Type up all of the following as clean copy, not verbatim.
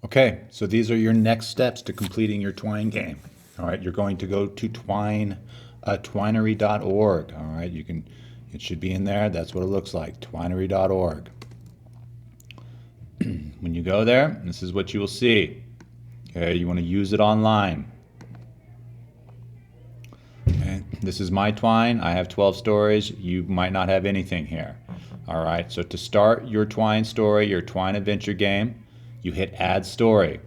Okay, so these are your next steps to completing your Twine game. All right, you're going to go to twinery.org. All right, it should be in there. That's what it looks like, twinery.org. When you go there, this is what you will see. Okay, you want to use it online. Okay, this is my Twine. I have 12 stories. You might not have anything here. All right, so to start your Twine story, your Twine adventure game, you hit Add Story.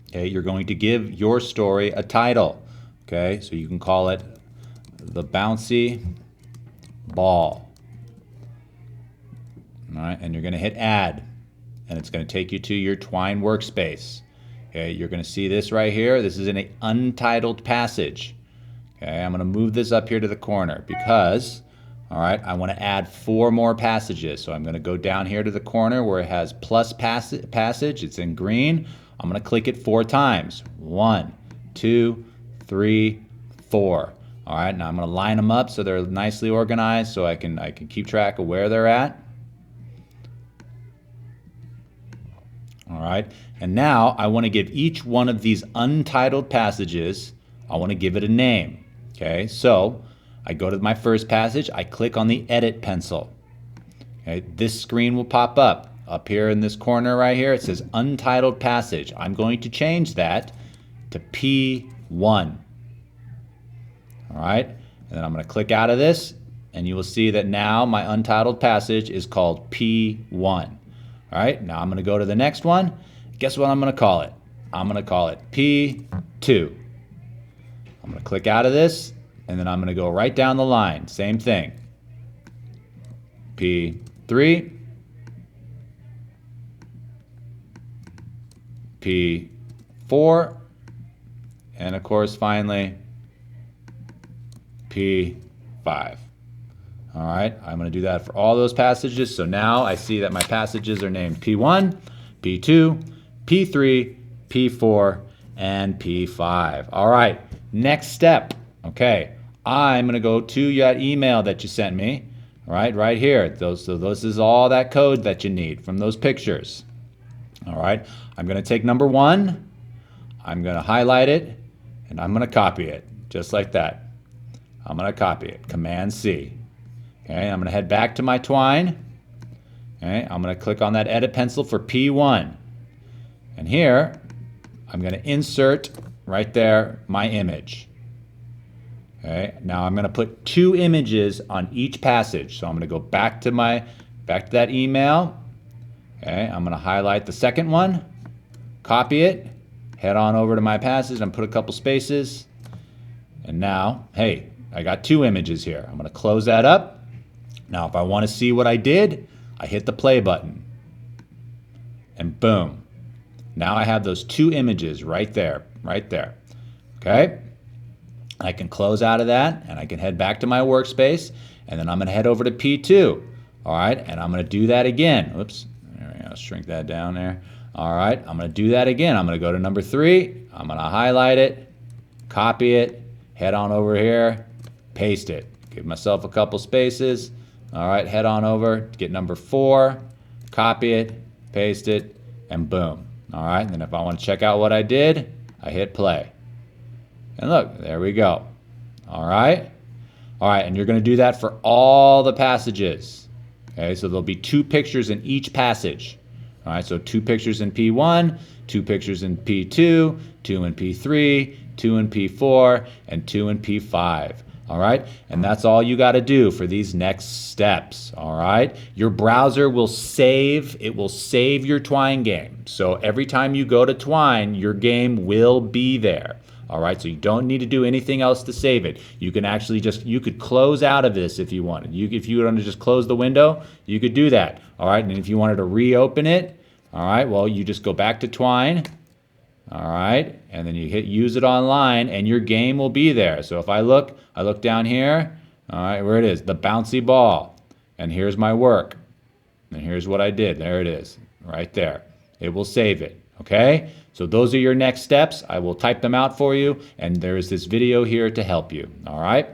Okay, you're going to give your story a title. Okay, so you can call it The Bouncy Ball. All right, and you're going to hit Add, and it's going to take you to your Twine workspace. Okay, you're going to see this right here. This is in an untitled passage. Okay, I'm going to move this up here to the corner because, all right, I want to add 4 more passages. So I'm going to go down here to the corner where it has plus passage. It's in green. I'm going to click it 4 times. 1, 2, 3, 4. All right, now I'm going to line them up so they're nicely organized so I can keep track of where they're at. All right, and now I want to give each one of these untitled passages, I want to give it a name. Okay, so I go to my first passage, I click on the edit pencil. Okay, this screen will pop up. Up here in this corner right here, it says untitled passage. I'm going to change that to P1. All right, and then I'm going to click out of this, and you will see that now my untitled passage is called P1. All right, now I'm going to go to the next one. Guess what I'm going to call it? I'm going to call it P2. I'm going to click out of this, and then I'm going to go right down the line. Same thing. P3. P4. And of course, finally, P5. All right, I'm going to do that for all those passages. So now I see that my passages are named P1, P2, P3, P4, and P5. All right, next step. Okay, I'm going to go to that email that you sent me. All right here. So this is all that code that you need from those pictures. All right, I'm going to take number 1. I'm going to highlight it, and I'm going to copy it, just like that. I'm going to copy it, Command-C. Okay, I'm going to head back to my Twine. Okay, I'm going to click on that edit pencil for P1. And here, I'm going to insert right there my image. Okay, now I'm going to put 2 images on each passage. So I'm going to go back to that email. Okay, I'm going to highlight the second one, copy it, head on over to my passage and put a couple spaces. And now, hey, I got 2 images here. I'm going to close that up. Now, if I want to see what I did, I hit the play button. And boom. Now I have those 2 images right there, Okay? I can close out of that, and I can head back to my workspace, and then I'm going to head over to P2. All right? And I'm going to do that again. Oops. There we go. Shrink that down there. All right. I'm going to do that again. I'm going to go to number 3. I'm going to highlight it, copy it, head on over here, paste it. Give myself a couple spaces. All right, head on over, get number 4, copy it, paste it, and boom. All right, and then if I want to check out what I did, I hit play. And look, there we go. All right, and you're going to do that for all the passages. Okay, so there'll be 2 pictures in each passage. All right, so 2 pictures in P1, 2 pictures in P2, 2 in P3, 2 in P4, and 2 in P5. All right, and that's all you got to do for these next steps. All right, your browser will save. It will save your Twine game. So every time you go to Twine, your game will be there. All right, so you don't need to do anything else to save it. You can actually you could close out of this if you wanted. If you wanted to just close the window, you could do that. All right, and if you wanted to reopen it, all right, well, you just go back to Twine. All right, and then you hit use it online, and your game will be there. So if I look down here, all right, where it is, the bouncy ball, and here's my work, and here's what I did. There it is, right there. It will save it, okay? So those are your next steps. I will type them out for you, and there's this video here to help you, all right?